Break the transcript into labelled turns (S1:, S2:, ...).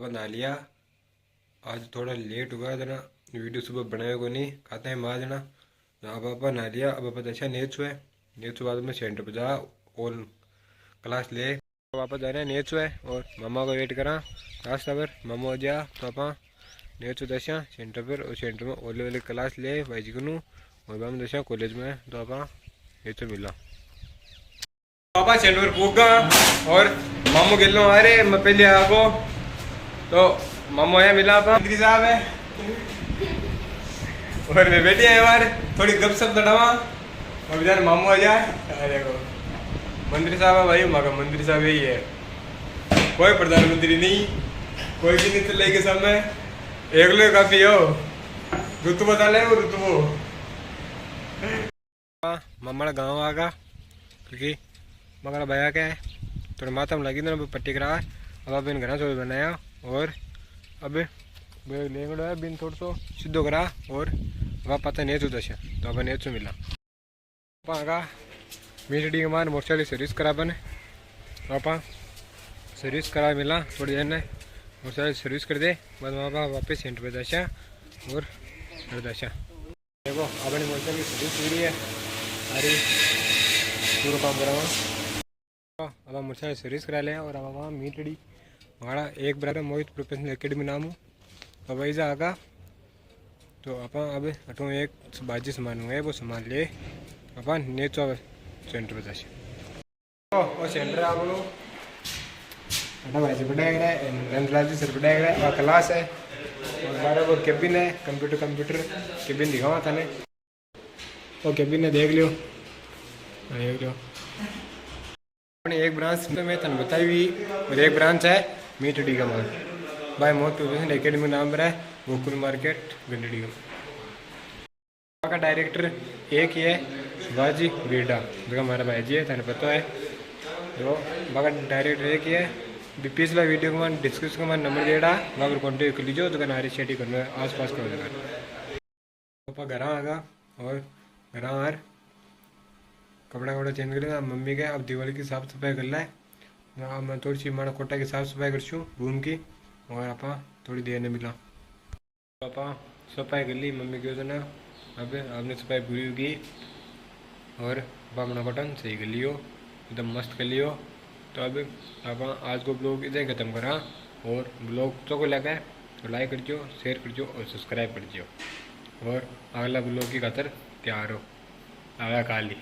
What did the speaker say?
S1: बना लिया। आज थोड़ा लेट हुआ था ना, वीडियो सुबह बनाए को नहीं खाते हैं माँ जना। अब पापा नहा लिया। अब पापा अच्छा नेचु है। नेचु बाद में सेंटर पर जा और क्लास ले। वापस जा रहे हैं नेचु है और मामा को वेट करा रास्ता पर। मामा हो जा तो पापा नेचु दशा सेंटर पर और सेंटर में ओले वाले क्लास ले भाई जी को। और बाद में दशा कॉलेज में तो पापा नेचु मिला। पापा सेंटर पर पूगा और मामू गिलो आ रहे मैं पहले आगो तो मामू आया मिला आप मंत्री साहब है और मैं बैठे हैं यार थोड़ी गपशप लड़ावा और बेचारे मामू आ जाए। अरे को मंत्री साहब है भाई, मगर मंत्री साहब यही है, कोई प्रधानमंत्री नहीं, कोई भी नहीं चल के सामने एक लोग काफी हो। ऋतु बता ले वो ऋतु मामा गाँव आगा क्योंकि मगर भैया क्या है थोड़ा माथा में लगी ना पट्टी करा। अब इन घना चोल बनाया और अब लेंगड़ो है बिन थोड़ा सो सीधो करा और वहाँ पता नहीं दशा तो अब नेचु मिला। पापा मीटड़ी के मान मोटरसाइकिल सर्विस करा बने पापा सर्विस करा मिला थोड़ी देर ने मोटरसाइकिल सर्विस कर दे बाद पापा वापस सेंटर पे दशा और घर दशा। देखो अपनी मोटरसाइकिल सर्विस पूरी है अरे पूरा काम करा अब हम मोटरसाइकिल सर्विस करा लिया और अब वहाँ मीटड़ी हमारा एक ब्रदर मोहित प्रोफेशनल एकेडमी नाम हूँ। अब ऐसा आगा तो अपन अब अटो एक बाजी सामान हुए वो सामान ले अपन नेचो सेंटर पे जाए वो सेंटर आप लोग अटा भाई से पढ़ाएगा रंगलाजी सर पढ़ाएगा और क्लास है और बारह वो केबिन है कंप्यूटर केबिन दिखावा था ने वो केबिन ने देख लियो अपनी एक ब्रांच तो मैं तन बताई हुई और एक ब्रांच है मीटड़ी का मान भाई मोहित प्रोफेशनल एकेडमी नाम पर है गोकुल मार्केट गंडड़ी का डायरेक्टर एक ही है शिवाजी बीडा जो हमारा भाई जी है तेने पता है तो बाका डायरेक्टर एक ही है। पिछला वीडियो को मान डिस्क्रिप्शन में नंबर देड़ा वहाँ पर कॉन्टेक्ट कर लीजिए तो नारी शेटी करना आस पास का जगह पापा घर आगा और घर आर कपड़ा चेंज कर लिया मम्मी के। अब दिवाली की साफ सफाई कर ला है मैं थोड़ी सी माना कोटा की साफ सफाई कर रूम की और आप थोड़ी देर ने मिला पापा सफाई कर ली मम्मी की ना। अब आपने सफाई पूरी की और अपना बटन सही कर लियो एकदम मस्त कर लियो। तो अब आप आज को ब्लॉग इधर ख़त्म करा और ब्लॉग तो को लगा तो लाइक कर दियो शेयर कर दियो और सब्सक्राइब कर दियो और अगला ब्लॉग की खातर तैयार हो आगा काली।